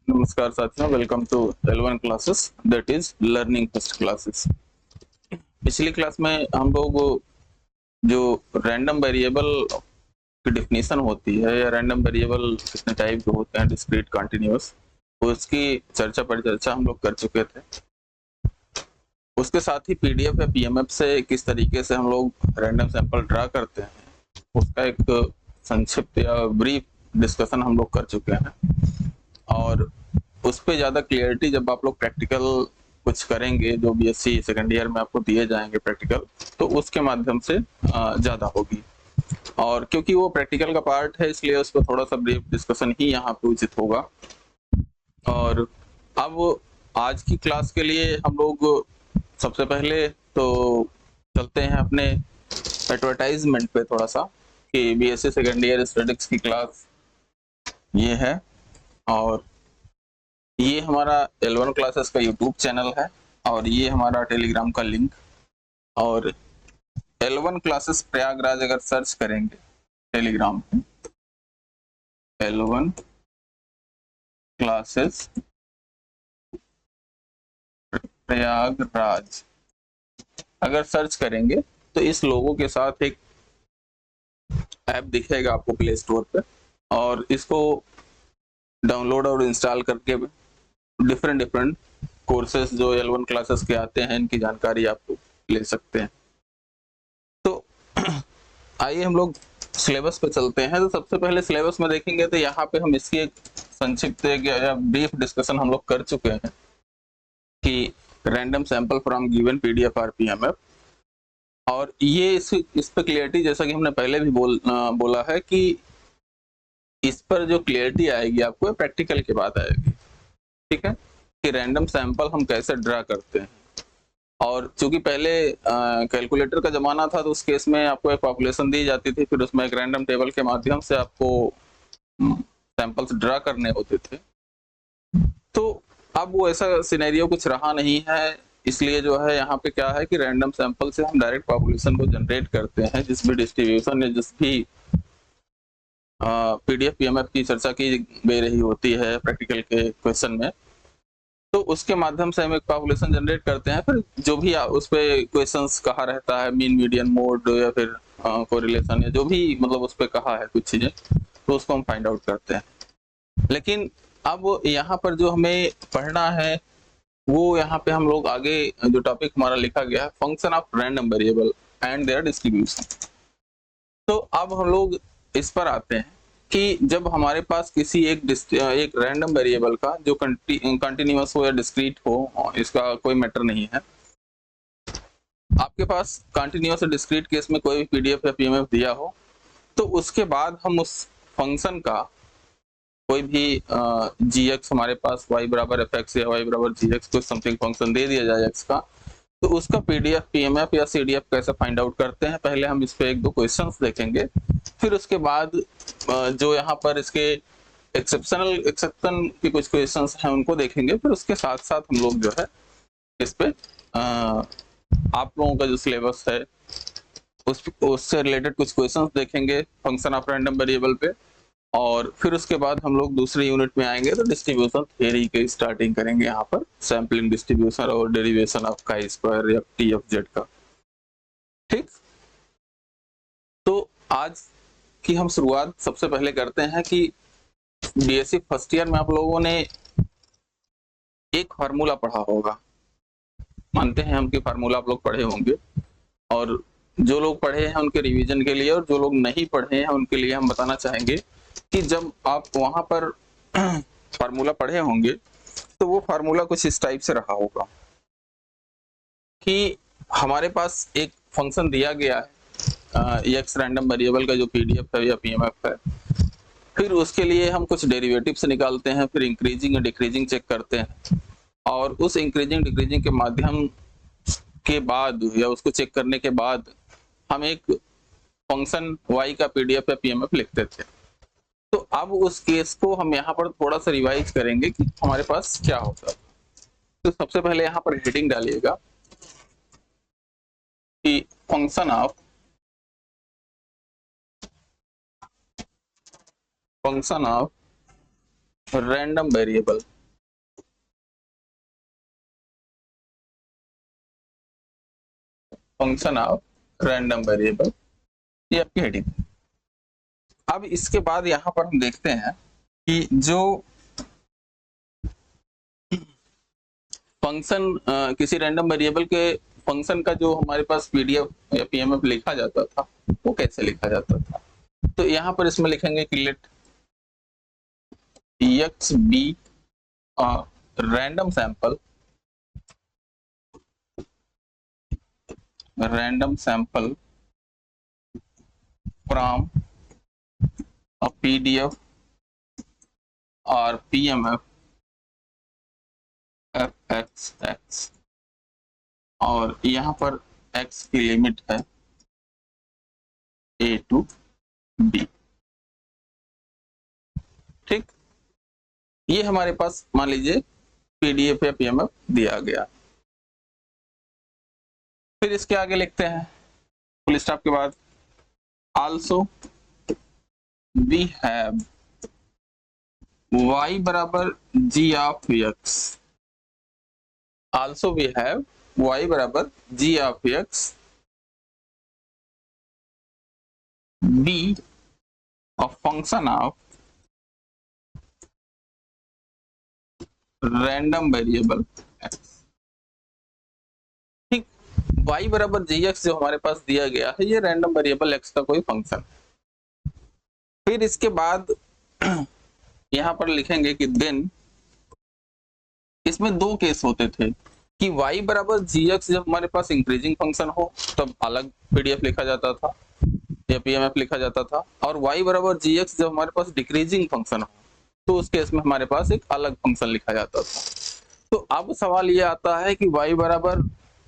नमस्कार साथियों, welcome to L1 classes that is learning first classes. पिछली क्लास में हम लोग जो रैंडम वेरिएबल की डेफिनेशन होती है या रैंडम वेरिएबल कितने टाइप के होते हैं, डिस्क्रीट, कंटीन्यूअस, उसकी परिचर्चा हम लोग कर चुके थे। उसके साथ ही पीडीएफ या पीएमएफ से किस तरीके से हम लोग रैंडम सैंपल ड्रा करते हैं उसका एक संक्षिप्त या ब्रीफ डिस्कशन हम लोग कर चुके हैं। और उस पर ज्यादा क्लियरिटी जब आप लोग प्रैक्टिकल कुछ करेंगे, जो बीएससी सेकेंड ईयर में आपको दिए जाएंगे प्रैक्टिकल, तो उसके माध्यम से ज्यादा होगी। और क्योंकि वो प्रैक्टिकल का पार्ट है, इसलिए उस पर थोड़ा सा ब्रीफ डिस्कशन ही यहाँ पे उचित होगा। और अब आज की क्लास के लिए हम लोग सबसे पहले तो चलते हैं अपने एडवर्टाइजमेंट पे थोड़ा सा, कि बीएससी सेकेंड ईयर स्टैटिस्टिक्स की क्लास ये है। और ये हमारा L1 क्लासेस का यूट्यूब चैनल है और ये हमारा टेलीग्राम का लिंक। और L1 क्लासेस प्रयागराज अगर सर्च करेंगे टेलीग्राम पे, L1 क्लासेस प्रयागराज अगर सर्च करेंगे तो इस लोगों के साथ एक ऐप दिखेगा आपको प्ले स्टोर पे, और इसको डाउनलोड और इंस्टॉल करके डिफरेंट कोर्सेज जो L1 क्लासेस के आते हैं, इनकी जानकारी आप ले सकते हैं। तो आइए हम लोग सिलेबस पे चलते हैं। तो सबसे पहले सिलेबस में देखेंगे तो यहाँ पे हम इसकी एक संक्षिप्त या ब्रीफ डिस्कशन हम लोग कर चुके हैं कि random sample from given PDF और पीएमएफ। और ये इस पे क्लियरिटी, जैसा कि हमने पहले भी बोला है कि इस पर जो क्लियरिटी आएगी आपको प्रैक्टिकल के बाद आएगी। ठीक है, कि रैंडम सैंपल हम कैसे ड्रा करते हैं। और चूंकि पहले कैलकुलेटर का जमाना था, तो उस केस में आपको एक पॉपुलेशन दी जाती थी, फिर उसमें एक रैंडम टेबल के माध्यम से आपको सैंपल्स ड्रा करने होते थे। तो अब वो ऐसा सिनेरियो कुछ रहा नहीं है, इसलिए जो है यहाँ पे क्या है कि रैंडम सैंपल से हम डायरेक्ट पॉपुलेशन को जनरेट करते हैं। जिस भी डिस्ट्रीब्यूशन या जिस भी पीडीएफ पीएमएफ की चर्चा की गई रही होती है प्रैक्टिकल के क्वेश्चन में, तो उसके माध्यम से हम एक पॉपुलेशन जनरेट करते हैं। फिर जो भी उस पे क्वेश्चंस कहा रहता है, मीन मीडियन मोड या फिर कोरिलेशन या जो भी मतलब उस पे कहा है कुछ चीजें, तो उसको हम फाइंड आउट करते हैं। लेकिन अब यहाँ पर जो हमें पढ़ना है वो यहाँ पे हम लोग आगे जो टॉपिक हमारा लिखा गया है, function of random variable and there distribution. तो अब हम लोग इस पर आते हैं कि जब हमारे पास किसी एक रैंडम वेरिएबल का जो कंटिन्यूअस हो या डिस्क्रीट हो, इसका कोई मैटर नहीं है, आपके पास कंटिन्यूअस और डिस्क्रीट केस में कोई भी पीडीएफ या पीएमएफ दिया हो, तो उसके बाद हम उस फंक्शन का कोई भी gx हमारे पास y बराबर fx या y बराबर gx कोई समथिंग फंक्शन दे दिया जाए x का, तो उसका पीडीएफ पीएमएफ या सीडीएफ कैसे फाइंड आउट करते हैं, पहले हम इस पे एक दो क्वेश्चंस देखेंगे। फिर उसके बाद जो यहाँ पर इसके एक्सेप्शन की कुछ क्वेश्चंस हैं उनको देखेंगे। फिर उसके साथ साथ हम लोग जो है इस पे आप लोगों का जो सिलेबस है उससे रिलेटेड कुछ क्वेश्चंस देखेंगे फंक्शन ऑफ रैंडम वेरिएबल पे। और फिर उसके बाद हम लोग दूसरी यूनिट में आएंगे तो डिस्ट्रीब्यूशन थ्योरी की स्टार्टिंग करेंगे, यहाँ पर सैम्पलिंग डिस्ट्रीब्यूशन और डेरिवेशन ऑफ काई स्क्वायर या टी ऑफ जेड का। ठीक, तो आज की हम शुरुआत सबसे पहले करते हैं कि बीएससी फर्स्ट ईयर में आप लोगों ने एक फार्मूला पढ़ा होगा, मानते हैं हम कि फार्मूला आप लोग पढ़े होंगे। और जो लोग पढ़े हैं उनके रिवीजन के लिए, और जो लोग नहीं पढ़े हैं उनके लिए हम बताना चाहेंगे कि जब आप वहां पर फार्मूला पढ़े होंगे तो वो फार्मूला कुछ इस टाइप से रहा होगा कि हमारे पास एक फंक्शन दिया गया है एक्स रैंडम वेरिएबल का जो पीडीएफ है या पीएमएफ है, फिर उसके लिए हम कुछ डेरिवेटिव्स निकालते हैं, फिर इंक्रीजिंग या डिक्रीजिंग चेक करते हैं, और उस इंक्रीजिंग डिक्रीजिंग के माध्यम के बाद या उसको चेक करने के बाद हम एक फंक्शन y का पीडीएफ या पीएमएफ लिखते थे। तो अब उस केस को हम यहाँ पर थोड़ा सा रिवाइज करेंगे कि हमारे पास क्या होता है। तो सबसे पहले यहाँ पर हेडिंग डालिएगा कि function of random variable. Function of random variable, ये आपकी हेडिंग। अब इसके बाद यहाँ पर हम देखते हैं कि जो फंक्शन किसी रैंडम वेरिएबल के फंक्शन का जो हमारे पास पीडीएफ या पीएमएफ लिखा जाता था वो कैसे लिखा जाता था। तो यहाँ पर इसमें लिखेंगे कि let X be random sample from a PDF और पीएमएफ एफ एक्स एक्स, और यहाँ पर x की लिमिट है a टू b। ठीक, ये हमारे पास मान लीजिए पीडीएफ या पीएमएफ दिया गया। फिर इसके आगे लिखते हैं फुल स्टॉप के बाद, आल्सो वी हैव y बराबर g of x, also we have y बराबर g of x b a function of random variable x। ठीक, y बराबर gx जो हमारे पास दिया गया है ये रैंडम वेरिएबल x का कोई फंक्शन। फिर इसके बाद यहां पर लिखेंगे कि देन, इसमें दो केस होते थे कि y बराबर gx जब हमारे पास इंक्रीजिंग फंक्शन हो तब अलग पीडीएफ लिखा जाता था या पीएमएफ लिखा जाता था, और y बराबर gx जब हमारे पास डिक्रीजिंग फंक्शन हो तो उस केस में हमारे पास एक अलग फंक्शन लिखा जाता था। तो अब सवाल ये आता है कि y बराबर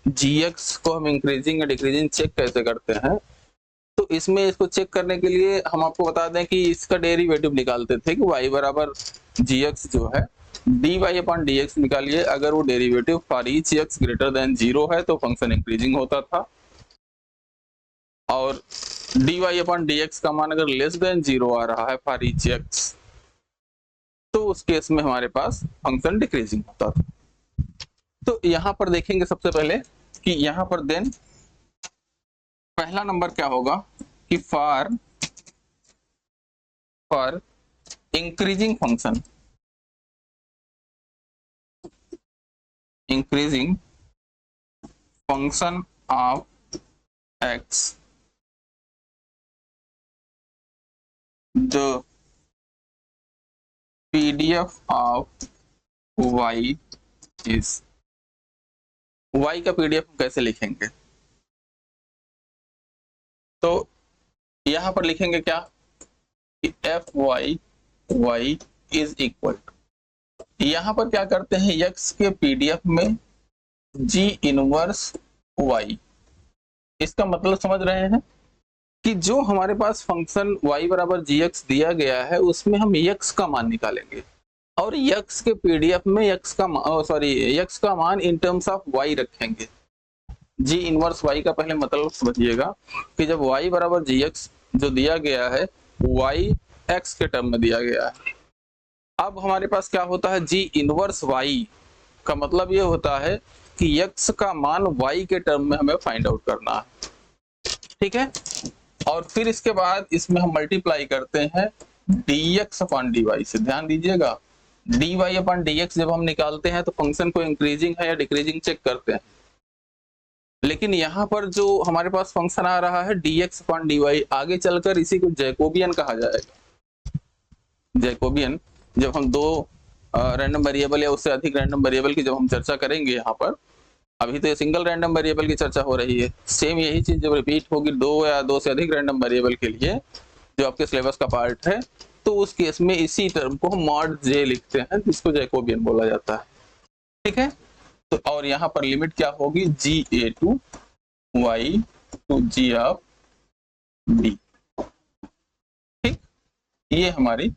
gx को हम इंक्रीजिंग या डिक्रीजिंग चेक कैसे करते हैं। तो इसमें इसको चेक करने के लिए हम आपको बता दें कि इसका डेरिवेटिव निकालते थे कि y बराबर gx जो है dy अपॉन dx निकालिए, अगर वो derivative for each x greater than 0 है तो फंक्शन इंक्रीजिंग होता था, और dy अपॉन dx का मान अगर लेस देन 0 आ रहा है फॉर ईच x तो उस केस में हमारे पास फंक्शन डिक्रीजिंग होता था। तो यहां पर देखेंगे सबसे पहले कि यहां पर देन पहला नंबर क्या होगा कि for increasing function, increasing function of x the PDF of y is, y का पीडीएफ कैसे लिखेंगे। तो यहां पर लिखेंगे क्या कि F y is equal to, यहां पर क्या करते हैं x के पीडीएफ में g इनवर्स y, इसका मतलब समझ रहे हैं कि जो हमारे पास फंक्शन y बराबर gx दिया गया है उसमें हम x का मान निकालेंगे और x के पीडीएफ में x का मान इन टर्म्स ऑफ y रखेंगे। g इनवर्स y का पहले मतलब समझिएगा कि जब y बराबर gx जो दिया गया है y x के टर्म में दिया गया है, अब हमारे पास क्या होता है g इनवर्स y का मतलब ये होता है कि x का मान y के टर्म में हमें फाइंड आउट करना है। ठीक है, और फिर इसके बाद इसमें हम मल्टीप्लाई करते हैं dx अपॉन dy से। ध्यान दीजिएगा dy अपॉन dx जब हम निकालते हैं तो फंक्शन को इंक्रीजिंग है या डिक्रीजिंग चेक करते हैं, लेकिन यहाँ पर जो हमारे पास फंक्शन आ रहा है dx अपॉन dy, आगे चलकर इसी को जैकोबियन कहा जाएगा। जैकोबियन जब हम दो रैंडम वेरिएबल या उससे अधिक रैंडम वेरिएबल की जब हम चर्चा करेंगे, यहाँ पर अभी तो सिंगल रैंडम वेरिएबल की चर्चा हो रही है, सेम यही चीज जब रिपीट होगी दो या दो से अधिक रैंडम वेरिएबल के लिए जो आपके सिलेबस का पार्ट है, तो उस केस में इसी टर्म को हम मॉड जे लिखते हैं जिसको जैकोबियन बोला जाता है। ठीक है, तो और यहाँ पर लिमिट क्या होगी G A to Y to G of D. ठीक, ये हमारी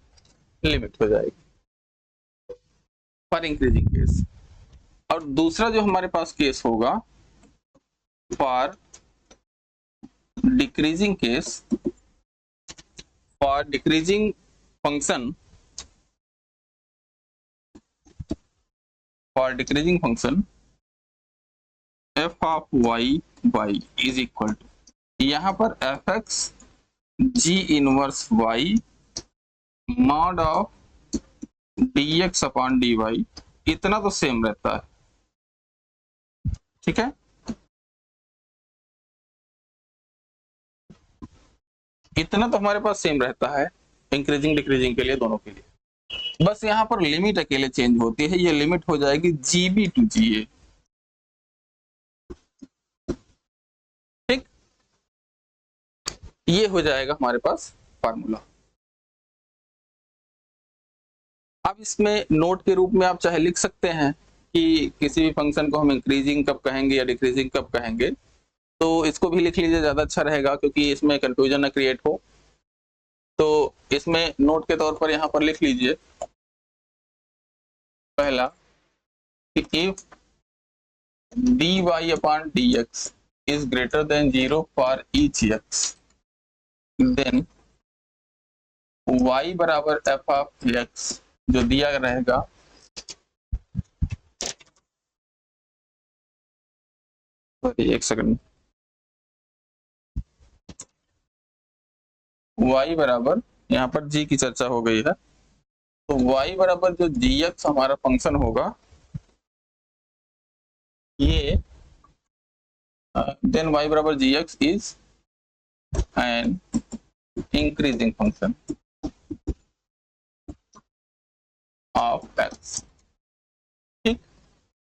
लिमिट हो जाएगी फॉर इंक्रीजिंग केस। और दूसरा जो हमारे पास केस होगा for decreasing case, for decreasing function, for decreasing function f F of Y Y is equal to, यहाँ पर F X G inverse Y mod of D X upon D Y, इतना तो सेम रहता है, ठीक है। इतना तो हमारे पास सेम रहता है इंक्रीजिंग डिक्रीजिंग के लिए, दोनों के लिए। बस यहाँ पर लिमिट अकेले चेंज होती है, ये लिमिट हो जाएगी जीबी टू जीए, ठीक। ये हो जाएगा हमारे पास फार्मूला। अब इसमें नोट के रूप में आप चाहे लिख सकते हैं कि किसी भी फंक्शन को हम इंक्रीजिंग कब कहेंगे या डिक्रीजिंग कब कहेंगे, तो इसको भी लिख लीजिए, ज्यादा अच्छा रहेगा, क्योंकि इसमें कंफ्यूजन ना क्रिएट हो। तो इसमें नोट के तौर पर यहाँ पर लिख लीजिए, पहला कि if dy upon dx is greater than 0 for each x, then y बराबर f of x जो दिया रहेगा, एक सेकंड, y बराबर, यहाँ पर g की चर्चा हो गई है, तो y बराबर जो gx हमारा फंक्शन होगा, ये देन y बराबर gx is an increasing function of x, ठीक।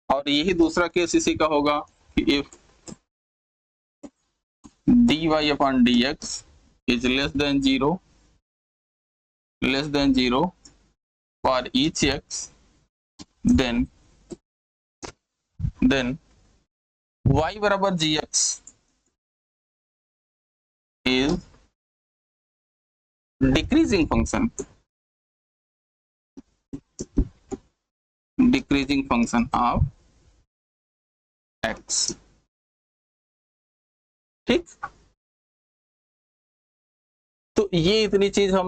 और यही दूसरा केस इसी का होगा कि if dy upon dx is less than 0 for each x, then y बराबर gx is decreasing function of x, ठीक। तो ये इतनी चीज हम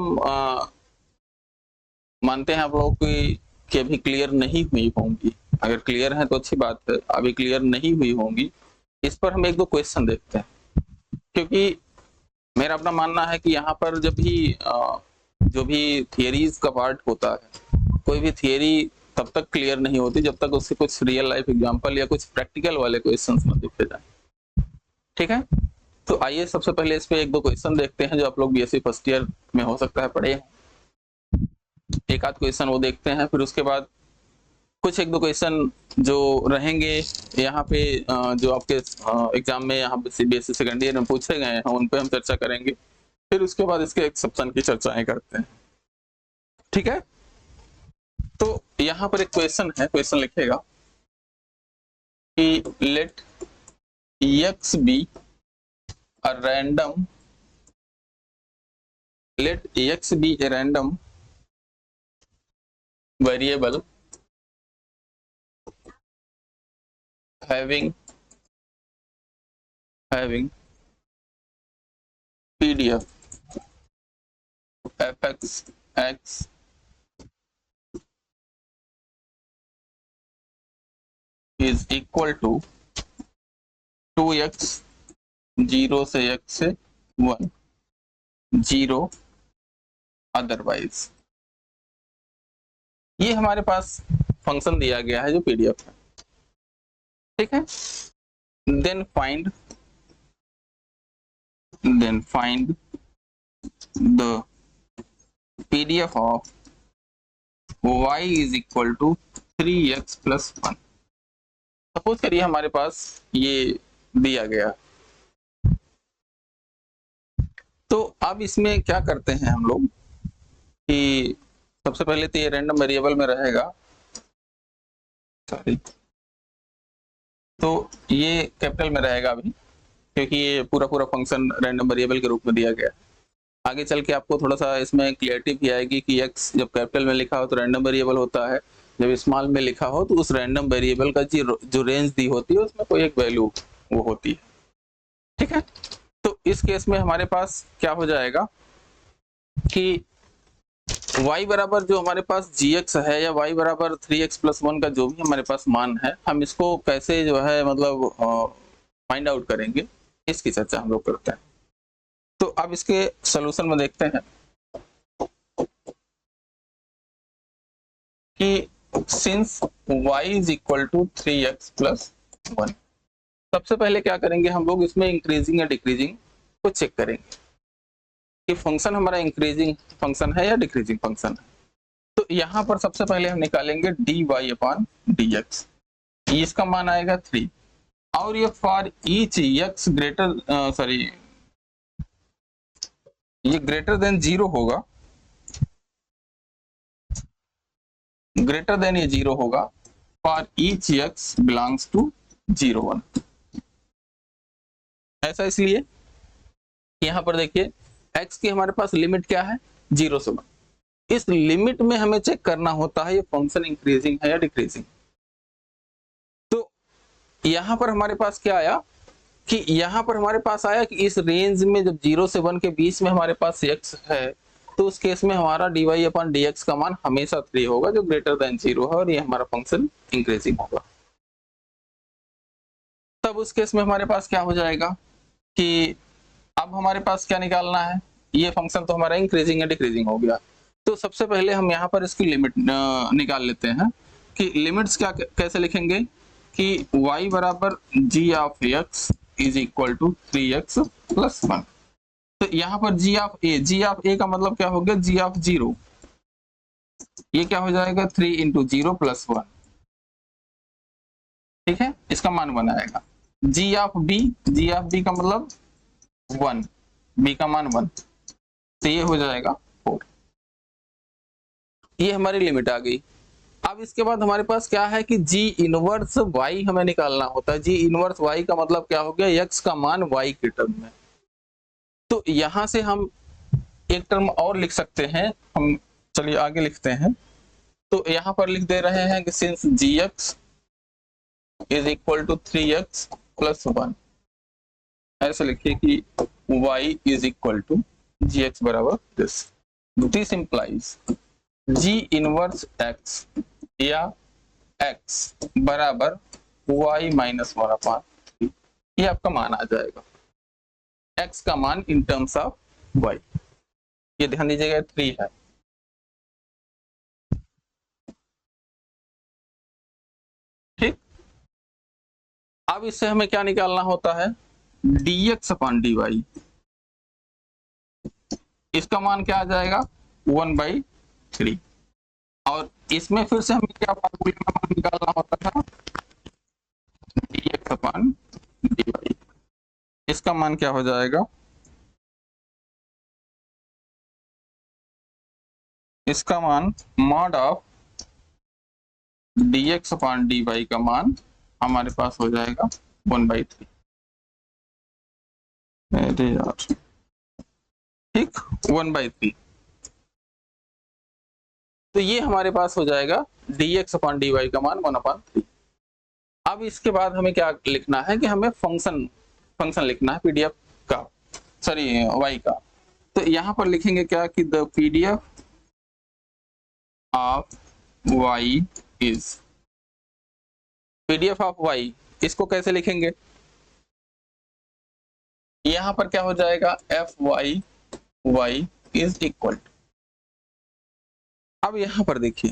मानते हैं आप लोग कि अभी क्लियर नहीं हुई होंगी। अगर क्लियर है तो अच्छी बात है, अभी क्लियर नहीं हुई होंगी, इस पर हम एक दो क्वेश्चन देखते हैं, क्योंकि मेरा अपना मानना है कि यहाँ पर जब भी जो भी थियरीज का पार्ट होता है, कोई भी थियरी तब तक क्लियर नहीं होती जब तक उससे कुछ रियल लाइफ एग्जांपल या कुछ प्रैक्टिकल वाले क्वेश्चंस ना दिखे जाए, ठीक है। तो आइए सबसे पहले इस पे एक दो क्वेश्चन देखते हैं जो आप लोग बीएससी फर्स्ट ईयर में हो सकता है पढ़े हैं। एक आध क्वेश्चन वो देखते हैं, फिर उसके बाद कुछ एक दो क्वेश्चन जो रहेंगे यहाँ पे जो आपके एग्जाम में यहाँ पे बीएससी सेकेंड ईयर में पूछे गए हैं, उन पे हम चर्चा करेंगे। फिर उसके बाद इसके एक्सेप्शन की चर्चाएं करते हैं, ठीक है। तो यहाँ पर एक क्वेश्चन है, क्वेश्चन लिखेगा कि late x be a random, let x be a random variable having PDF fx x is equal to 2x 0 से x से 1 0 अदरवाइज। ये हमारे पास फंक्शन दिया गया है जो पीडीएफ है, ठीक है। Then find the PDF of y is equal to 3x plus 1। Suppose करिए हमारे पास ये दिया गया, तो अब इसमें क्या करते हैं हम लोग कि सबसे पहले तो ये रैंडम वेरिएबल में रहेगा, सॉरी, तो ये कैपिटल में रहेगा अभी, क्योंकि ये पूरा फंक्शन रैंडम वेरिएबल के रूप में दिया गया है। आगे चल के आपको थोड़ा सा इसमें क्लियरिटी भी आएगी कि x जब कैपिटल में लिखा हो तो रैंडम वेरिएबल होता है, जब स्मॉल में लिखा हो तो उस रैंडम वेरिएबल का जो रेंज दी होती है उसमें कोई एक वैल्यू वो होती है, ठीक है। तो इस केस में हमारे पास क्या हो जाएगा कि y बराबर जो हमारे पास gx है या y बराबर 3x प्लस 1 का जो भी हमारे पास मान है, हम इसको कैसे जो है मतलब फाइंड आउट करेंगे, इसकी चर्चा हम लोग करते हैं। तो अब इसके सोल्यूशन में देखते हैं कि since y is equal to 3x plus 1, सबसे पहले क्या करेंगे हम लोग, इसमें इंक्रीजिंग या डिक्रीजिंग को चेक करेंगे कि फंक्शन हमारा इंक्रीजिंग फंक्शन है या डिक्रीजिंग फंक्शन है। तो यहाँ पर सबसे पहले हम निकालेंगे dy अपॉन dx, इसका मान आएगा 3, और ये फॉर ईच x ग्रेटर ये ग्रेटर देन 0 होगा, ग्रेटर देन ये 0 होगा for each x belongs to 0 1। ऐसा इसलिए यहां पर देखिए x की हमारे पास लिमिट क्या है, 0 से 1। इस लिमिट में हमें चेक करना होता है ये फंक्शन इंक्रीजिंग है या डिक्रीजिंग। तो यहां पर हमारे पास क्या आया कि यहां पर हमारे पास आया कि इस रेंज में जब 0 से 1 के बीच में हमारे पास x है, तो उस केस में हमारा dy अपॉन dx का मान हमेशा 3 होगा, जो ग्रेटर देन 0 है, और ये हमारा फंक्शन इंक्रीजिंग होगा। तब उस केस में हमारे पास क्या हो जाएगा कि अब हमारे पास क्या निकालना है, ये फंक्शन तो हमारा इंक्रीजिंग या डिक्रीजिंग हो गया। तो सबसे पहले हम यहाँ पर इसकी लिमिट निकाल लेते हैं कि लिमिट्स क्या कैसे लिखेंगे कि y बराबर g of x is equal to 3x plus 1। तो यहाँ पर g ऑफ a का मतलब क्या हो गया, g ऑफ 0, ये क्या हो जाएगा 3 इंटू 0 प्लस 1, ठीक है, इसका मान बनाएगा। g ऑफ b का मतलब 1, b का मान 1, तो ये हो जाएगा 4। ये हमारी लिमिट आ गई। अब इसके बाद हमारे पास क्या है कि g इनवर्स y हमें निकालना होता है। g इनवर्स y का मतलब क्या हो गया, x का मान y के टर्म में। तो यहां से हम एक टर्म और लिख सकते हैं, हम चलिए आगे लिखते हैं। तो यहां पर लिख दे रहे हैं कि since gx is equal to 3x plus 1, ऐसे लिखिए कि y is equal to gx बराबर this implies g inverse x या x बराबर y माइनस 1 अपॉन 3, ये आपका मान आ जाएगा, x का मान इन टर्म्स ऑफ y। ये ध्यान दीजिएगा 3 है, ठीक। अब इससे हमें क्या निकालना होता है, dx अपॉन dy, इसका मान क्या आ जाएगा 1/3, और इसमें फिर से हमें क्या फार्मूले का मान निकालना होता था, dx अपॉन dy, इसका मान क्या हो जाएगा, इसका मान mod of dx upon dy का मान हमारे पास हो जाएगा 1/3। अरे यार, ठीक, 1/3। तो ये हमारे पास हो जाएगा dx अपॉन dy का मान 1/3। अब इसके बाद हमें क्या लिखना है कि हमें फंक्शन लिखना है पीडीएफ का, सॉरी y का। तो यहां पर लिखेंगे क्या कि the PDF of y is, PDF of y, इसको कैसे लिखेंगे, यहां पर क्या हो जाएगा y इज इक्वल टू, अब यहां पर देखिए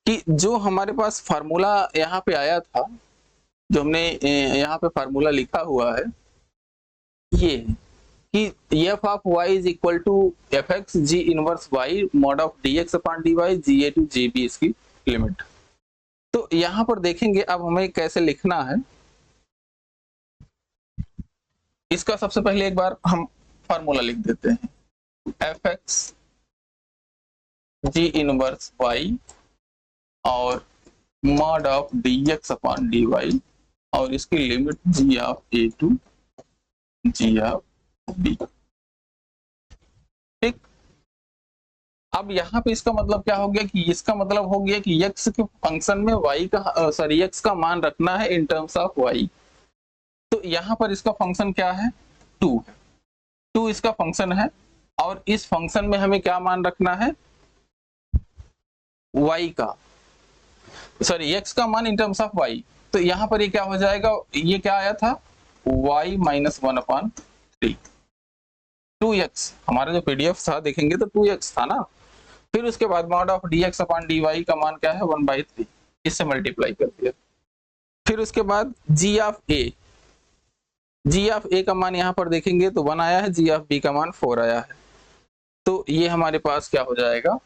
कि जो हमारे पास फार्मूला यहाँ पे आया था, जो हमने यहाँ पे फार्मूला लिखा हुआ है, ये कि f of y is equal to fx g inverse y mod of dx upon dy ga to gb, इसकी लिमिट। तो यहाँ पर देखेंगे अब हमें कैसे लिखना है, इसका सबसे पहले एक बार हम फार्मूला लिख देते हैं, fx g इनवर्स y और mod of dx upon dy, और इसकी limit g of a to g of b, ठीक। अब यहाँ पे इसका मतलब क्या हो गया कि इसका मतलब हो गया कि x के फंक्शन में y का x का मान रखना है इन टर्म्स ऑफ y। तो यहाँ पर इसका फंक्शन क्या है, 2 है, 2 इसका फंक्शन है, और इस फंक्शन में हमें क्या मान रखना है, y का, सॉरी x का मान इन टर्म्स ऑफ y। तो यहाँ पर ये क्या हो जाएगा, ये क्या आया था y माइनस 1/3। 2x हमारा जो पीडीएफ था देखेंगे तो 2x था ना, फिर उसके बाद mod of dx upon dy का मान क्या है 1/3, इससे मल्टीप्लाई कर दिया। फिर उसके बाद g ऑफ a का मान यहाँ पर देखेंगे तो 1 आया है, g ऑफ b का मान 4 आया है। तो ये हमारे पास क्या हो जाएगा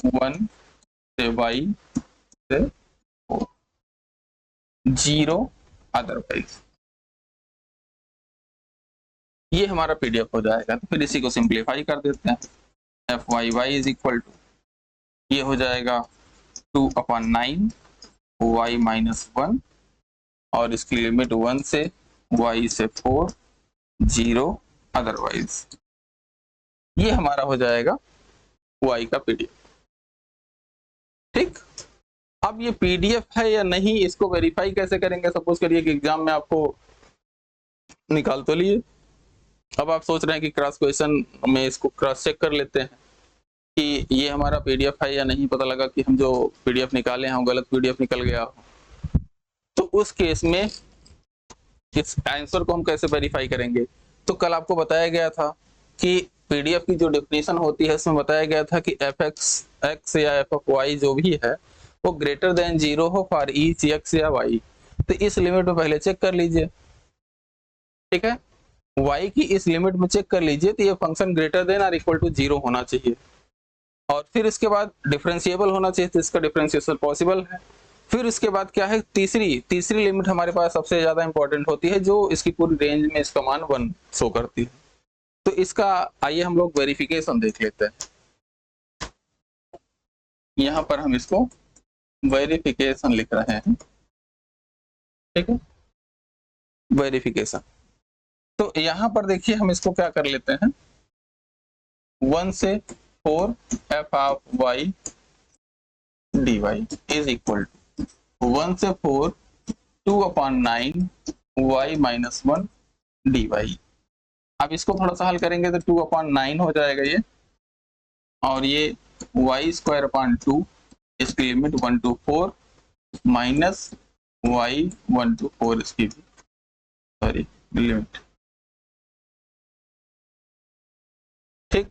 1 से y से 4, 0 अदरवाइज। ये हमारा पीडीएफ हो जाएगा। तो फिर इसी को सिंप्लीफाई कर देते हैं। f(y) इज इक्वल टू ये हो जाएगा 2/9 y माइनस 1 और इसकी लिमिट 1 से y से 4, 0 अदरवाइज। ये हमारा हो जाएगा y का पीडीएफ। ठीक, अब ये पीडीएफ है या नहीं इसको वेरीफाई कैसे करेंगे? सपोज करिए कि एग्जाम में आपको निकाल तो लिए, अब आप सोच रहे हैं कि क्रॉस क्वेश्चन में इसको क्रॉस चेक कर लेते हैं कि ये हमारा पीडीएफ है या नहीं। पता लगा कि हम जो पीडीएफ निकाले हैं गलत पीडीएफ निकल गया हो, तो उस केस में इस आंसर को हम कैसे वेरीफाई करेंगे? तो कल आपको बताया गया था कि पीडीएफ की जो डेफिनेशन होती है उसमें बताया गया था कि f(x) या f(y) जो भी है वो ग्रेटर देन 0 हो फॉर ईच x या y। तो इस लिमिट में पहले चेक कर लीजिए, ठीक है। y की इस लिमिट में चेक कर लीजिए तो ये फंक्शन ग्रेटर देन और इक्वल टू 0 होना चाहिए, और फिर इसके बाद डिफरेंशिएबल होना चाहिए, तो इसका डिफरेंशिएशन पॉसिबल है। फिर इसके बाद क्या है, तीसरी लिमिट हमारे पास सबसे ज्यादा इंपॉर्टेंट होती है, जो इसकी पूरी रेंज में इसका मान 1 शो करती है। तो इसका आइए हम लोग वेरिफिकेशन देख लेते हैं। यहां पर हम इसको वेरिफिकेशन लिख रहे हैं, ठीक है, वेरिफिकेशन। तो यहां पर देखिए हम इसको क्या कर लेते हैं, 1 से 4 f of y dy is equal to 1 से 4 2/9 y माइनस 1 dy। अब इसको थोड़ा सा हल करेंगे तो 2/9 हो जाएगा ये, और ये y²/2 इसकी limit 1 to 4 minus y 1 to 4 इसकी सॉरी लिमिट, ठीक।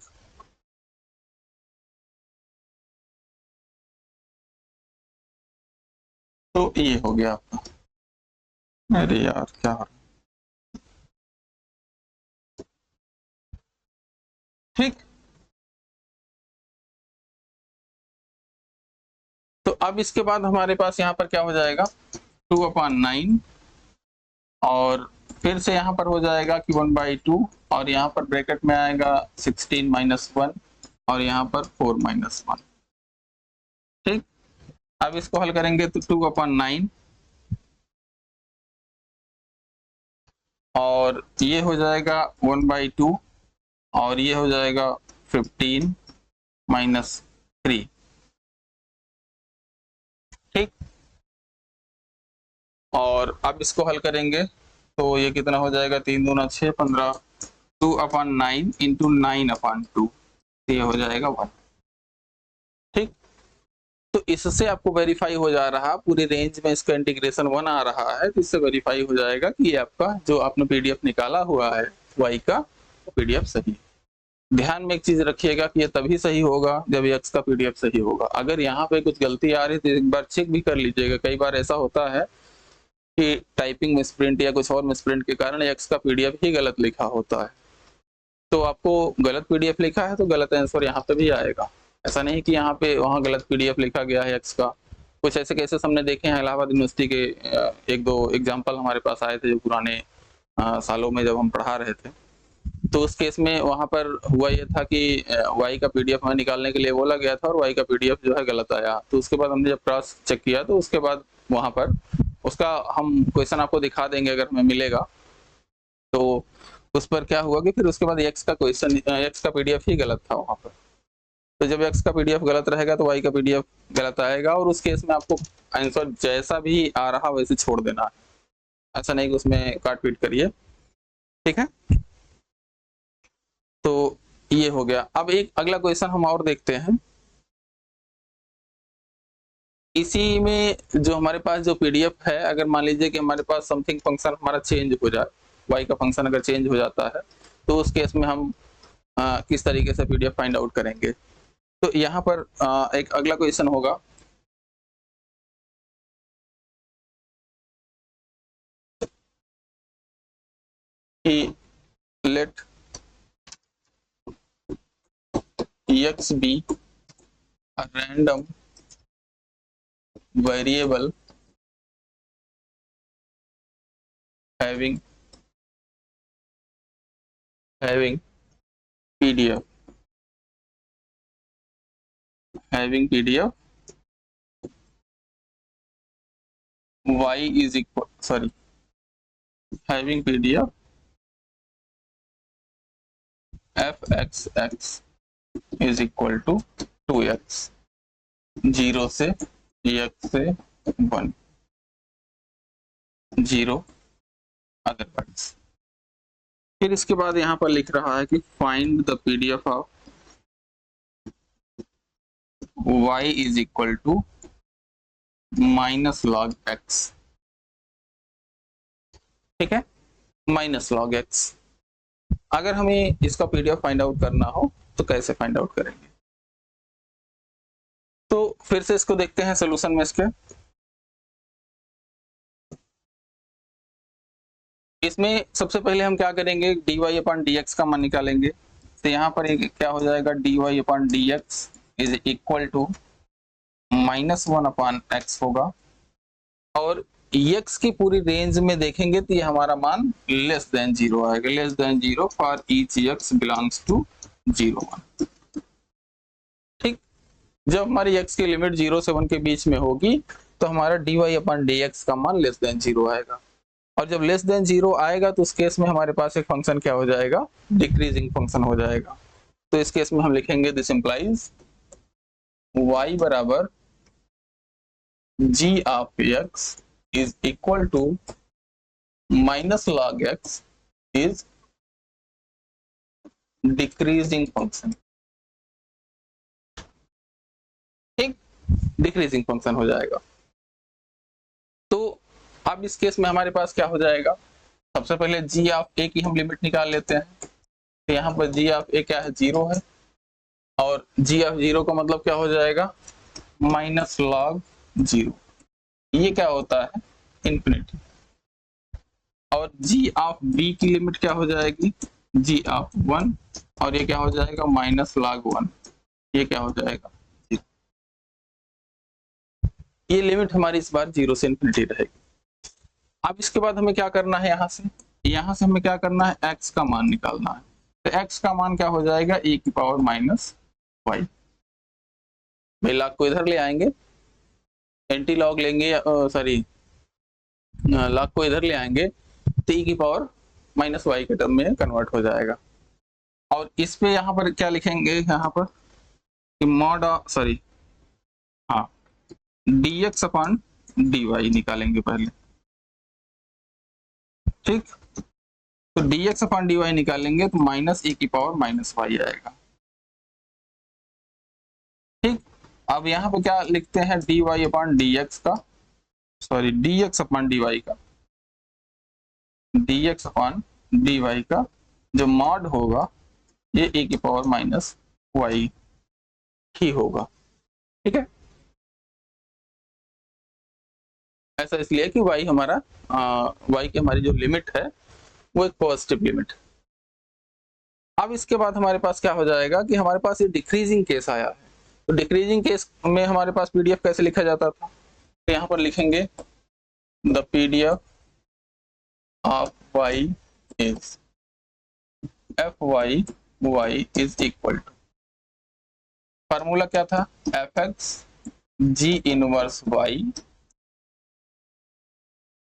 तो ये हो गया आपका। अरे यार क्या हो रहा है, ठीक। तो अब इसके बाद हमारे पास यहाँ पर क्या हो जाएगा 2/9, और फिर से यहाँ पर हो जाएगा कि 1/2, और यहाँ पर ब्रैकेट में आएगा 16 माइनस 1 और यहाँ पर 4 माइनस 1, ठीक। अब इसको हल करेंगे तो 2/9 और ये हो जाएगा 1/2 और ये हो जाएगा 15 माइनस 3, ठीक। और अब इसको हल करेंगे तो ये कितना हो जाएगा 3 दूना 6 15, 2/9 इंटू 9/2, ये हो जाएगा 1, ठीक। तो इससे आपको वेरीफाई हो जा रहा, पूरी रेंज में इसका इंटीग्रेशन 1 आ रहा है, तो इससे वेरीफाई हो जाएगा कि ये आपका जो आपने पीडीएफ निकाला हुआ है y का पीडीएफ सही है। ध्यान में एक चीज रखिएगा कि ये तभी सही होगा जब x का पीडीएफ सही होगा। अगर यहाँ पे कुछ गलती आ रही तो एक बार चेक भी कर लीजिएगा। कई बार ऐसा होता है कि टाइपिंग मिसप्रिंट या कुछ और मिसप्रिंट के कारण x का पीडीएफ ही गलत लिखा होता है, तो आपको गलत पीडीएफ लिखा है तो गलत आंसर यहाँ पे भी आएगा। ऐसा नहीं कि यहाँ पे वहाँ गलत पीडीएफ लिखा गया है x का। कुछ ऐसे केसेस हमने देखे हैं, इलाहाबाद यूनिवर्सिटी के 1-2 एग्जाम्पल हमारे पास आए थे जो पुराने सालों में जब हम पढ़ा रहे थे। तो उस केस में वहाँ पर हुआ ये था कि y का पीडीएफ हमें निकालने के लिए बोला गया था और y का पीडीएफ जो है गलत आया। तो उसके बाद हमने जब क्रॉस चेक किया तो उसके बाद वहाँ पर उसका हम क्वेश्चन आपको दिखा देंगे अगर हमें मिलेगा। तो उस पर क्या हुआ कि फिर उसके बाद x का क्वेश्चन x का पीडीएफ ही गलत था वहाँ पर। तो जब x का पीडीएफ गलत रहेगा तो y का पीडीएफ गलत आएगा, और उस केस में आपको आंसर जैसा भी आ रहा वैसे छोड़ देना है, ऐसा नहीं कि उसमें काट पीट करिए, ठीक है। तो ये हो गया। अब एक अगला क्वेश्चन हम और देखते हैं। इसी में जो हमारे पास जो पीडीएफ है, अगर मान लीजिए कि हमारे पास समथिंग फंक्शन हमारा चेंज हो जाए, y का फंक्शन अगर चेंज हो जाता है तो उस केस में हम किस तरीके से पीडीएफ फाइंड आउट करेंगे। तो यहाँ पर एक अगला क्वेश्चन होगा कि late x be a random variable having PDF y is equal having PDF fxx is equal to 2x 0 से x से 1 0 अदरवाइज। फिर इसके बाद यहाँ पर लिख रहा है कि find the PDF of y is equal to minus log x। ठीक है, माइनस लॉग x। अगर हमें इसका पीडीएफ फाइंड आउट करना हो तो कैसे फाइंड आउट करेंगे? तो फिर से इसको देखते हैं सोल्यूशन में इसके। इसमें सबसे पहले हम क्या करेंगे, dy अपॉन dx का मान निकालेंगे। तो यहाँ पर क्या हो जाएगा, dy upon dx is equal to -1 upon x होगा, और x की पूरी रेंज में देखेंगे तो ये हमारा मान लेस देन 0 आएगा, less than 0 for each x belongs to 0 1। ठीक, जब हमारी x की लिमिट 0 से 1 के बीच में होगी तो हमारा dy अपॉन dx का मान लेस देन 0 आएगा, और जब लेस देन 0 आएगा तो उस केस में हमारे पास एक फंक्शन क्या हो जाएगा, डिक्रीजिंग फंक्शन हो जाएगा। तो इस केस में हम लिखेंगे दिस इंप्लाइज y बराबर g of x is equal to minus log x is decreasing function। ठीक, डिक्रीजिंग फंक्शन हो जाएगा। तो अब इस केस में हमारे पास क्या हो जाएगा, सबसे पहले g ऑफ a की हम लिमिट निकाल लेते हैं। तो यहाँ पर g ऑफ a क्या है, 0 है, और g ऑफ 0 का मतलब क्या हो जाएगा, माइनस लॉग 0। ये क्या होता है, इंफिनिटी। और g ऑफ b की लिमिट क्या हो जाएगी, g ऑफ 1, और ये क्या हो जाएगा, माइनस लॉग 1। ये क्या हो जाएगा, ये लिमिट हमारी इस बार 0 से इंफिनिटी रहेगी। अब इसके बाद हमें क्या करना है, यहाँ से हमें क्या करना है, x का मान निकालना है। तो x का मान क्या हो जाएगा, e की पावर माइनस y। भाई लॉग को इधर ले आएंगे, एंटी लॉग लेंगे, सॉरी लॉग को इधर ले आएंगे तो e की पावर माइनस y के टर्म में कन्वर्ट हो जाएगा। और इस पे यहाँ पर क्या लिखेंगे, यहाँ पर मॉड सॉरी हाँ dx अपॉन dy निकालेंगे पहले। ठीक, तो dx अपॉन dy निकालेंगे तो माइनस e की पावर माइनस y आएगा। ठीक, अब यहाँ पे क्या लिखते हैं, dy अपॉन dx का, सॉरी dx अपॉन dy का, dx अपॉन dy का जो मॉड होगा ये e की पावर माइनस y ही होगा। ठीक है, ऐसा इसलिए कि y हमारा y की हमारी जो लिमिट है वो एक पॉजिटिव लिमिट। अब इसके बाद हमारे पास क्या हो जाएगा कि हमारे पास ये डिक्रीजिंग केस आया है। तो डिक्रीजिंग केस में हमारे पास पीडीएफ कैसे लिखा जाता था, तो यहाँ पर लिखेंगे the PDF of y is y is equal to, formula क्या था, fx g इनवर्स y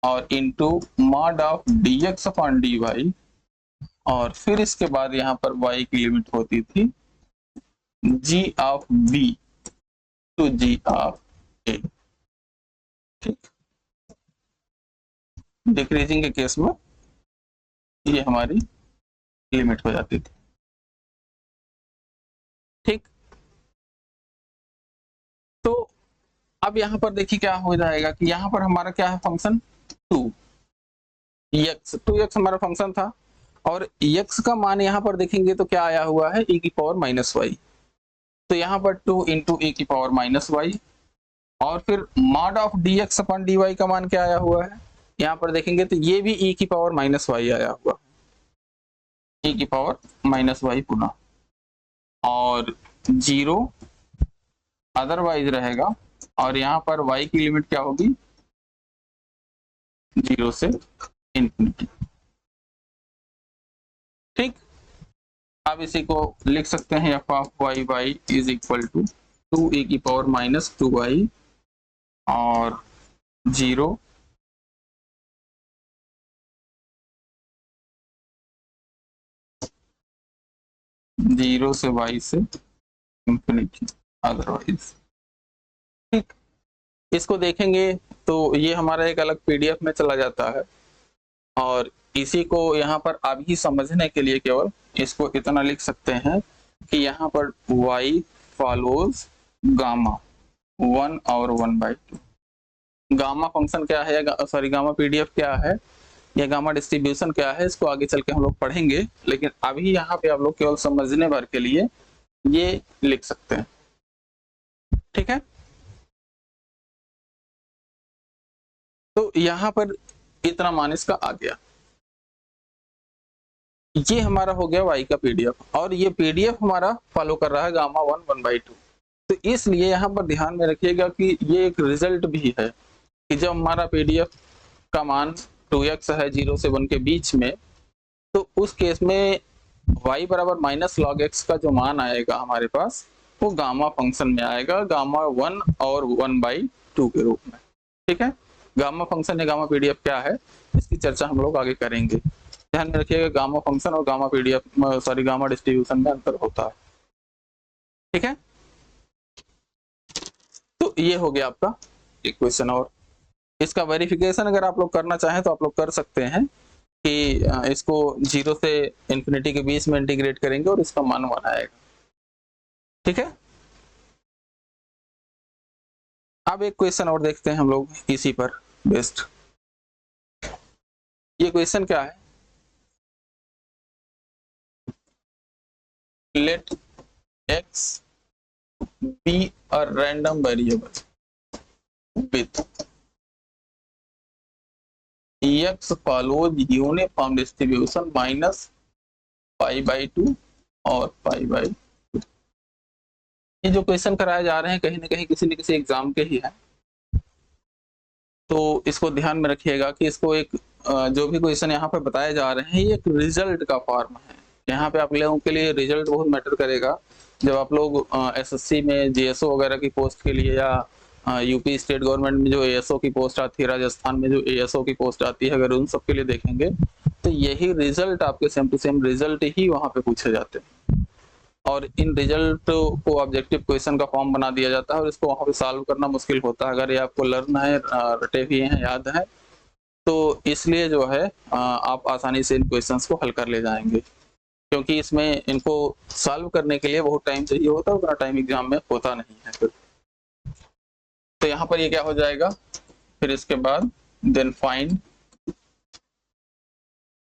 और into mod of dx upon dy, और फिर इसके बाद यहाँ पर y की लिमिट होती थी g of b to g of a। ठीक, डिक्रीजिंग के केस में ये हमारी लिमिट हो जाती थी। ठीक, तो अब यहाँ पर देखिए क्या हो जाएगा कि यहाँ पर हमारा क्या है फंक्शन 2, एक्स, 2x हमारा फंक्शन था और x का मान यहाँ पर देखेंगे तो क्या आया हुआ है, e की पावर माइनस वाई। तो यहाँ पर 2 इंटू e की पावर माइनस वाई और फिर mod of dx upon dy का मान क्या आया हुआ है, यहाँ पर देखेंगे तो ये भी e की पावर माइनस वाई आया हुआ है, e की पावर माइनस वाई पुनः, और 0 अदरवाइज रहेगा और यहाँ पर y की लिमिट क्या होगी, 0 से इंफिनिटी। ठीक, अब इसी को लिख सकते हैं F of Y Y is equal to 2 e की पावर माइनस 2y और 0 से y से इंफिनिटी अदरवाइज। ठीक, इसको देखेंगे तो ये हमारा एक अलग पीडीएफ में चला जाता है और इसी को यहाँ पर अभी समझने के लिए केवल इसको इतना लिख सकते हैं कि यहाँ पर y फॉलोज गामा 1 और 1/2। गामा फंक्शन क्या है, सॉरी गामा पीडीएफ क्या है या गामा डिस्ट्रीब्यूशन क्या है, इसको आगे चल के हम लोग पढ़ेंगे, लेकिन अभी यहाँ पे आप लोग केवल समझने भर के लिए ये लिख सकते हैं। ठीक है, तो यहाँ पर इतना मान इसका आ गया। ये हमारा हो गया y का पीडीएफ और ये पीडीएफ हमारा फॉलो कर रहा है गामा 1 1/2। तो इसलिए यहाँ पर ध्यान में रखिएगा कि ये एक रिजल्ट भी है कि जब हमारा पीडीएफ का मान 2x है 0 से 1 के बीच में, तो उस केस में y बराबर माइनस लॉग x का जो मान आएगा हमारे पास वो गामा फंक्शन में आएगा, गामा 1 और 1/2 के रूप में। ठीक है, गामा फंक्शन या गामा पीडीएफ क्या है इसकी चर्चा हम लोग आगे करेंगे। ध्यान में रखिएगा गामा फंक्शन और gamma PDF sorry gamma distribution में अंतर होता है। ठीक है, तो ये हो गया आपका एक क्वेश्चन। और इसका वेरिफिकेशन अगर आप लोग करना चाहें तो आप लोग कर सकते हैं कि इसको 0 से इंफिनिटी के बीच में इंटीग्रेट करेंगे और इसका मान 1 आएगा। ठीक है, अब एक क्वेश्चन और देखते हैं हम लोग इसी पर बेस्ड। ये क्वेश्चन क्या है, late x be a random variable with x follows uniform distribution minus pi/2 और pi/2। ये जो क्वेश्चन कराए जा रहे हैं कहीं ना कहीं किसी न किसी एग्जाम के ही हैं, तो इसको ध्यान में रखिएगा कि इसको एक जो भी क्वेश्चन यहाँ पे बताए जा रहे हैं ये एक रिजल्ट का फॉर्म है। यहाँ पे आप लोगों के लिए रिजल्ट बहुत मैटर करेगा। जब आप लोग एसएससी में जीएसओ वगैरह की पोस्ट के लिए या यूपी स्टेट गवर्नमेंट में जो एएसओ की पोस्ट आती है, राजस्थान में जो एएसओ की पोस्ट आती है, अगर उन सब के लिए देखेंगे तो यही रिजल्ट आपके सेम टू सेम रिजल्ट ही वहाँ पे पूछे जाते हैं और इन रिजल्ट को ऑब्जेक्टिव क्वेश्चन का फॉर्म बना दिया जाता है और इसको वहाँ पे सॉल्व करना मुश्किल होता है। अगर ये आपको लर्न है, रटे हुए हैं, याद है, तो इसलिए जो है आप आसानी से इन क्वेश्चंस को हल कर ले जाएंगे, क्योंकि इसमें इनको सॉल्व करने के लिए बहुत टाइम चाहिए होता है, उतना टाइम एग्जाम में होता नहीं है। फिर तो यहाँ पर ये क्या हो जाएगा, फिर इसके बाद then find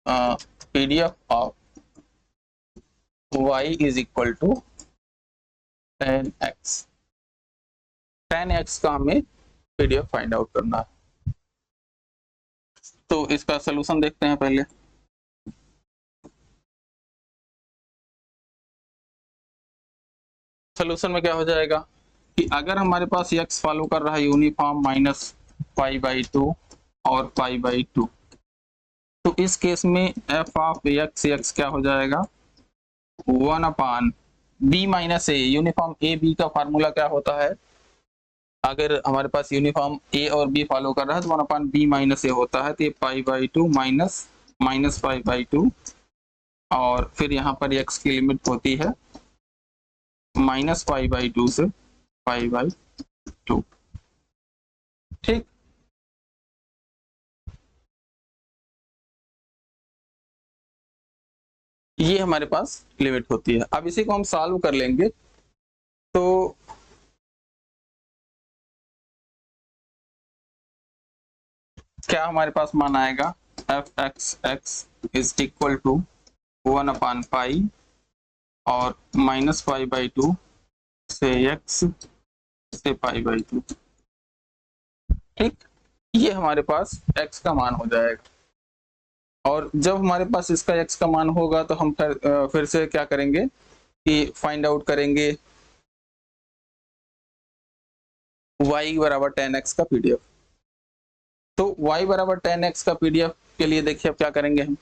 PDF of y is equal to 10x। 10x का हमें पीडीएफ फाइंड आउट करना है। तो इसका सोल्यूशन देखते हैं पहले। सोल्यूशन में क्या हो जाएगा कि अगर हमारे पास x फॉलो कर रहा है यूनिफॉर्म माइनस pi/2 और pi/2, तो इस केस में f ऑफ x क्या हो जाएगा, 1/b minus a। Uniform a b का फार्मूला क्या होता है, अगर हमारे पास यूनिफॉर्म a और b फॉलो कर रहा है तो 1/b माइनस a होता है, तो ये pi/2 माइनस pi/2 और फिर यहाँ पर x की लिमिट होती है माइनस pi/2 से pi/2। ठीक, ये हमारे पास लिमिट होती है। अब इसी को हम सॉल्व कर लेंगे तो क्या हमारे पास मान आएगा, F X X is equal to 1/पाई और -π/2 से x से π/2। ठीक, ये हमारे पास x का मान हो जाएगा। और जब हमारे पास इसका x का मान होगा तो हम फिर से क्या करेंगे कि फाइंड आउट करेंगे y बराबर 10x का पीडीएफ। तो y बराबर 10x का पीडीएफ के लिए देखिए अब क्या करेंगे हम,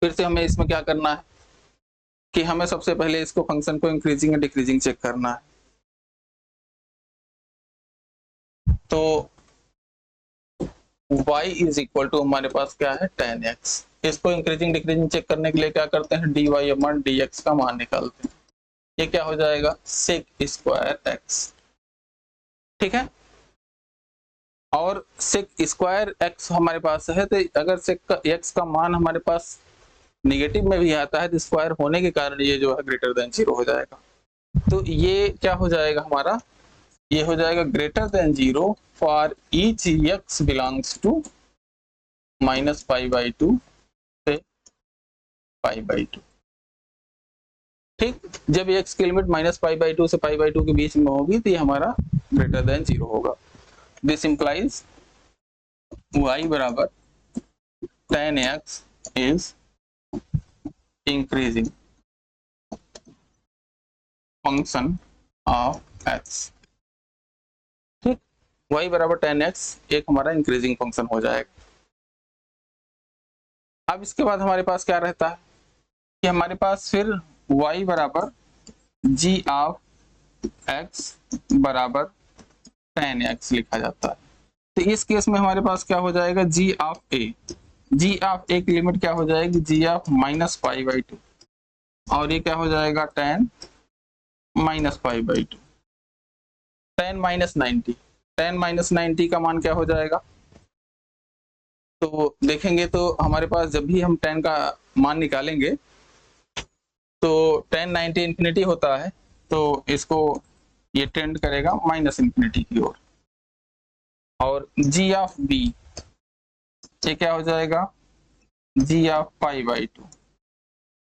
फिर से हमें इसमें क्या करना है कि हमें सबसे पहले इसको फंक्शन को इंक्रीजिंग या डिक्रीजिंग चेक करना है। तो y इज इक्वल टू हमारे पास क्या है 10x। इसको इंक्रीजिंग डिक्रीजिंग चेक करने के लिए क्या करते हैं, dy अपॉन dx का मान निकालते हैं। ये क्या हो जाएगा सेक स्क्वायर x। ठीक है, और सेक स्क्वायर x हमारे पास है, तो अगर सेक का x का मान हमारे पास नेगेटिव में भी आता है तो स्क्वायर होने के कारण ये जो है ग्रेटर देन 0 हो जाएगा। तो ये क्या हो जाएगा हमारा, ये हो जाएगा greater than 0 for each x belongs to -π/2 से π/2। ठीक, जब x की लिमिट -π/2 से π/2 के बीच में होगी तो ये हमारा ग्रेटर देन 0 होगा। दिस इंप्लाइज y बराबर 10x is increasing function of x। ठीक, y बराबर 10x एक हमारा इंक्रीजिंग फंक्शन हो जाएगा। अब इसके बाद हमारे पास क्या रहता है कि हमारे पास फिर y बराबर g ऑफ x बराबर 10x लिखा जाता है। तो इस केस में हमारे पास क्या हो जाएगा g of a, g of a की लिमिट क्या हो जाएगी g ऑफ -π/2 और ये क्या हो जाएगा 10 -π/2। 10 - 90 का मान क्या हो जाएगा, तो देखेंगे तो हमारे पास जब भी हम 10 का मान निकालेंगे तो 10 90 इंफिनिटी होता है, तो इसको ये टेंड करेगा -इंफिनिटी की ओर। और g ऑफ b ये क्या हो जाएगा g ऑफ π/2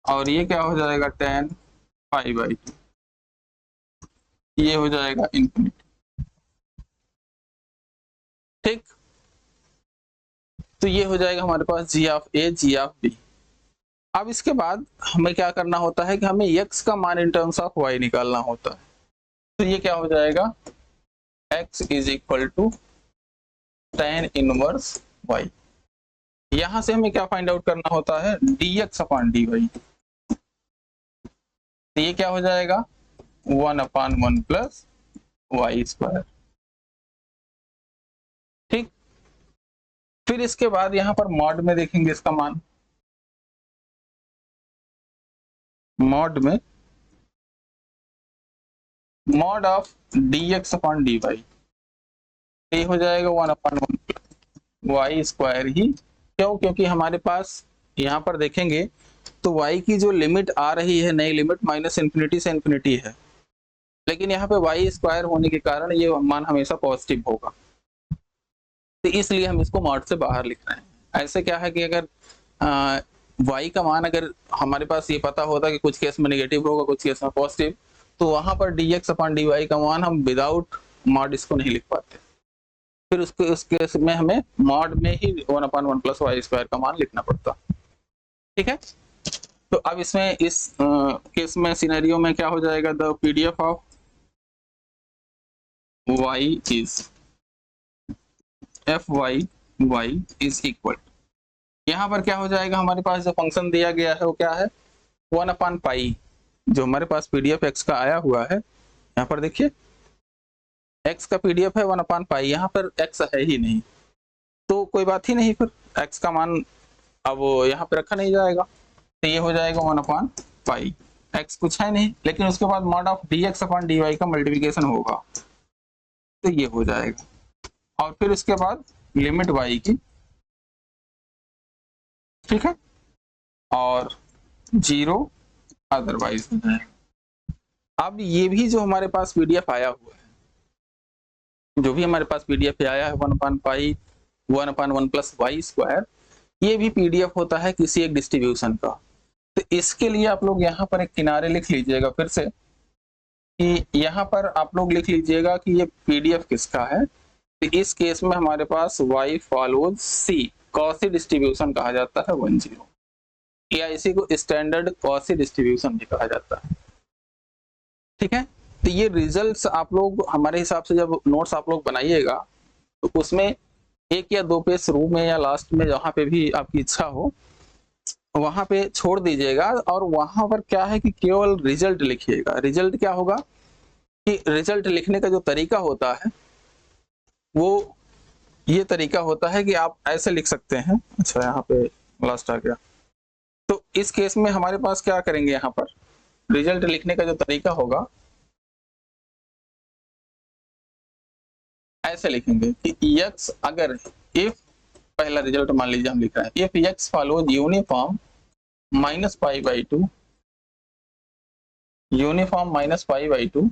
और ये क्या हो जाएगा 10 π/2, ये हो जाएगा इंफिनिटी। ठीक, तो ये हो जाएगा हमारे पास g of a g of b। अब इसके बाद हमें क्या करना होता है कि हमें x का मान इन टर्म्स ऑफ y निकालना होता है। तो ये क्या हो जाएगा x is equal to tan inverse y। यहां से हमें क्या फाइंड आउट करना होता है dx अपॉन dy। तो ये क्या हो जाएगा 1/1 प्लस y स्क्वायर। ठीक, फिर इसके बाद यहां पर मॉड में देखेंगे इसका मान, मॉड में mod of dx upon dy ये हो जाएगा 1/1 y स्क्वायर ही। क्यों, क्योंकि हमारे पास यहाँ पर देखेंगे तो y की जो लिमिट आ रही है नई लिमिट -इंफिनिटी से इंफिनिटी है, लेकिन यहाँ पे y स्क्वायर होने के कारण ये मान हमेशा पॉजिटिव होगा, तो इसलिए हम इसको मॉड से बाहर लिख रहे हैं। ऐसे क्या है कि अगर y का मान अगर हमारे पास ये पता होता कि कुछ केस में नेगेटिव होगा कुछ केस में पॉजिटिव, तो वहां पर dx अपॉन dy का मान हम विदाउट मॉड इसको नहीं लिख पाते, फिर उस केस में हमें मॉड में ही 1/1 प्लस y स्क्वायर का मान लिखना पड़ता। ठीक है, तो अब इसमें इस केस में सिनेरियो में क्या हो जाएगा the PDF of y is fy is equal, यहाँ पर क्या हो जाएगा हमारे पास जो फंक्शन दिया गया है वो क्या है 1/पाई, जो हमारे पास पीडीएफ x का आया हुआ है। यहाँ पर देखिए x का पीडीएफ है 1/पाई, यहाँ पर x है ही नहीं, तो कोई बात ही नहीं, फिर x का मान अब यहाँ पे रखा नहीं जाएगा, तो ये हो जाएगा 1/पाई। x कुछ है नहीं, लेकिन उसके बाद mod of dx upon dy का मल्टीप्लिकेशन होगा, तो ये हो जाएगा। और फिर इसके बाद लिमिट y की, ठीक है, और 0 अदरवाइज हो जाएगा। अब ये भी जो हमारे पास पीडीएफ आया हुआ है, जो भी हमारे पास पीडीएफ आया है 1/1 प्लस y स्क्वायर, ये भी पीडीएफ होता है किसी एक डिस्ट्रीब्यूशन का। तो इसके लिए आप लोग यहाँ पर एक किनारे लिख लीजिएगा फिर से, कि यहाँ पर आप लोग लिख लीजिएगा कि ये पीडीएफ किसका है। तो इस केस में हमारे पास y follows c, quasi distribution कहा जाता है 10, या इसी को स्टैंडर्ड कॉसी डिस्ट्रीब्यूशन भी कहा जाता है। ठीक है, तो ये रिजल्ट्स आप लोग हमारे हिसाब से जब नोट्स आप लोग बनाइएगा तो उसमें 1 या 2 पेज शुरू में या लास्ट में जहाँ पे भी आपकी इच्छा हो वहां पे छोड़ दीजिएगा, और वहां पर क्या है कि केवल रिजल्ट लिखिएगा। रिजल्ट क्या होगा कि रिजल्ट लिखने का जो तरीका होता है वो ये तरीका होता है कि आप ऐसे लिख सकते हैं। अच्छा, यहाँ पे लास्ट आ गया। तो इस केस में हमारे पास क्या करेंगे, यहाँ पर रिजल्ट लिखने का जो तरीका होगा ऐसे लिखेंगे कि x, अगर इफ, पहला रिजल्ट मान लीजिए हम लिख रहे हैं, if x follows uniform -π/2, uniform -π/2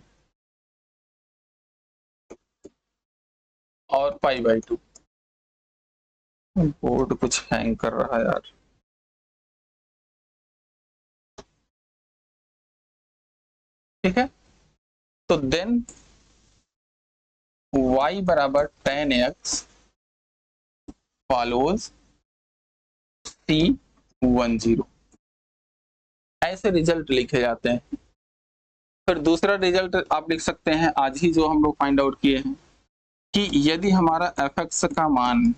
और π/2। बोर्ड कुछ हैंग कर रहा है यार। ठीक है, तो देन y बराबर 10x फॉलोज C10, ऐसे रिजल्ट लिखे जाते हैं। फिर दूसरा रिजल्ट आप लिख सकते हैं आज ही जो हम लोग फाइंड आउट किए हैं, कि यदि हमारा fx का मान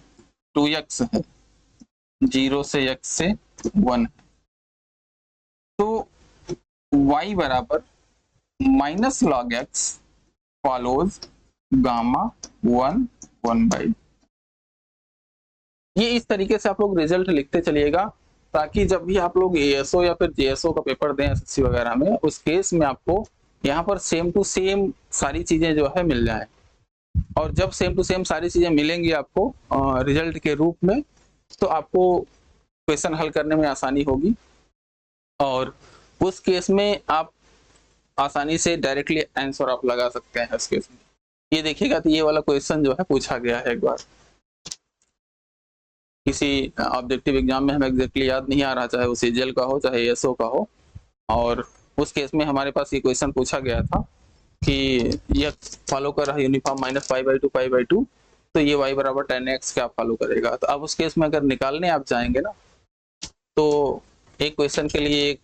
2x है, 0 से x से 1, तो y बराबर -log x फॉलोज गामा 1/। ये इस तरीके से आप लोग रिजल्ट लिखते चलिएगा, ताकि जब भी आप लोग एएसओ या फिर जेएसओ का पेपर दें एसएससी वगैरह में, उस केस में आपको यहाँ पर सेम टू सेम सारी चीजें जो है मिल जाए। और जब सेम टू सेम सारी चीजें मिलेंगी आपको रिजल्ट के रूप में, तो आपको क्वेश्चन हल करने में आसानी होगी, और उस केस में आप आसानी से डायरेक्टली आंसर आप लगा सकते हैं इस केस में। ये देखिएगा तो ये वाला क्वेश्चन जो है पूछा गया है एक बार किसी ऑब्जेक्टिव एग्जाम में, हमें एग्जैक्टली याद नहीं आ रहा, चाहे वो सीजीएल का हो चाहे एएसओ का हो, और उस केस में हमारे पास ये क्वेश्चन पूछा गया था कि यह फॉलो कर रहा है यूनिफॉर्म -π/2 तो ये y बराबर 10x क्या फॉलो करेगा। तो अब उस केस में अगर निकालने आप जाएंगे ना, तो एक क्वेश्चन के लिए एक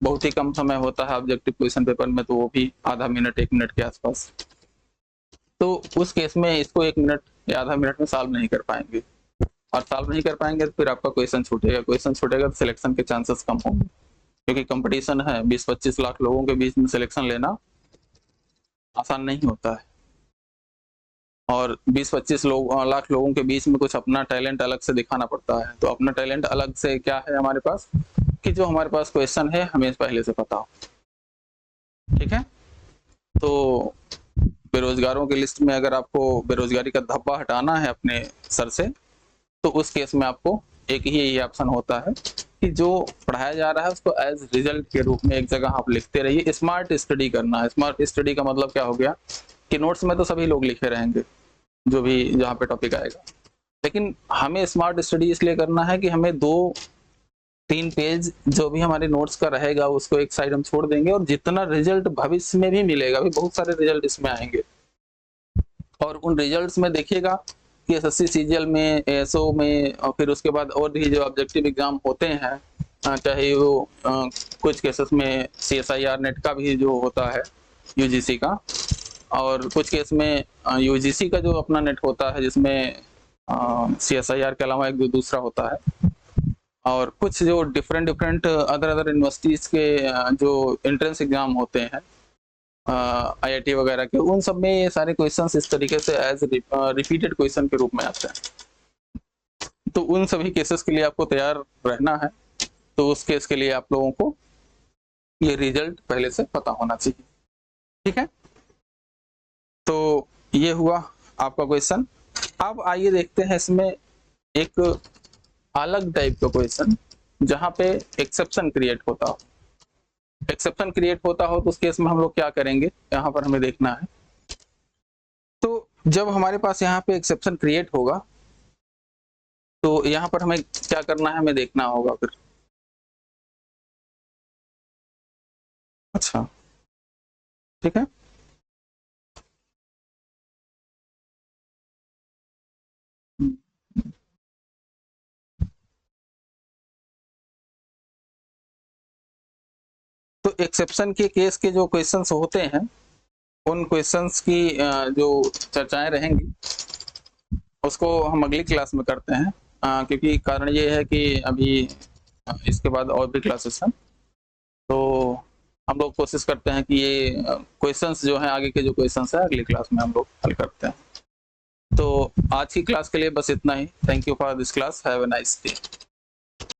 बहुत ही कम समय होता है ऑब्जेक्टिव क्वेश्चन पेपर में, तो वो भी आधा मिनट 1 मिनट के आसपास। तो उस केस में इसको 1 मिनट या आधा मिनट में सॉल्व नहीं कर पाएंगे, और सॉल्व नहीं कर पाएंगे तो फिर आपका क्वेश्चन छूटेगा तो सिलेक्शन के चांसेस कम होंगे, क्योंकि कंपटीशन है। 20-25 लाख लोगों के बीच में सिलेक्शन लेना आसान नहीं होता है, और 20-25 लाख लोगों के बीच में कुछ अपना टैलेंट अलग से दिखाना पड़ता है। तो अपना टैलेंट अलग से क्या है हमारे पास, कि जो हमारे पास क्वेश्चन है हमें पहले से पता हो। ठीक है, तो बेरोजगारों की लिस्ट में अगर आपको बेरोजगारी का धब्बा हटाना है अपने सर से, तो उस केस में आपको एक ही ये ऑप्शन होता है कि जो पढ़ाया जा रहा है उसको एज रिजल्ट के रूप में एक जगह आप लिखते रहिए। स्मार्ट स्टडी करना है। स्मार्ट स्टडी का मतलब क्या हो गया कि नोट्स में तो सभी लोग लिखे रहेंगे जो भी जहाँ पे टॉपिक आएगा, लेकिन हमें स्मार्ट स्टडी इसलिए करना है कि हमें 2-3 पेज जो भी हमारे नोट्स का रहेगा उसको एक साइड हम छोड़ देंगे, और जितना रिजल्ट भविष्य में भी मिलेगा, भी बहुत सारे रिजल्ट इसमें आएंगे, और उन रिजल्ट्स में देखिएगा कि एसएससी सीजीएल में, एएसओ में, और फिर उसके बाद और भी जो ऑब्जेक्टिव एग्जाम होते हैं, चाहे वो कुछ केसेस में सीएसआईआर नेट का भी जो होता है यूजीसी का, और कुछ केस में यूजीसी का जो अपना नेट होता है जिसमें सीएसआईआर के अलावा एक जो दूसरा होता है, और कुछ जो डिफरेंट अदर यूनिवर्सिटीज के जो एंट्रेंस एग्जाम होते हैं आईआईटी वगैरह के, उन सब में ये सारे क्वेश्चंस इस तरीके से एज रिपीटेड क्वेश्चन के रूप में आते हैं। तो उन सभी केसेस के लिए आपको तैयार रहना है, तो उस केस के लिए आप लोगों को ये रिजल्ट पहले से पता होना चाहिए। ठीक है, तो ये हुआ आपका क्वेश्चन। अब आइए देखते हैं इसमें एक अलग टाइप का क्वेश्चन जहां पे एक्सेप्शन क्रिएट होता हो। एक्सेप्शन क्रिएट होता हो तो उस केस में हम लोग क्या करेंगे, यहाँ पर हमें देखना है। तो जब हमारे पास यहाँ पे एक्सेप्शन क्रिएट होगा तो यहाँ पर हमें क्या करना है, हमें देखना होगा फिर। अच्छा, ठीक है। तो एक्सेप्शन के केस के जो क्वेश्चंस होते हैं, उन क्वेश्चंस की जो चर्चाएं रहेंगी उसको हम अगली क्लास में करते हैं, क्योंकि कारण ये है कि अभी इसके बाद और भी क्लासेस हैं, तो हम लोग कोशिश करते हैं कि ये क्वेश्चंस जो हैं, आगे के जो क्वेश्चंस हैं अगली क्लास में हम लोग हल करते हैं। तो आज की क्लास के लिए बस इतना ही। Thank you for this class, have a nice day.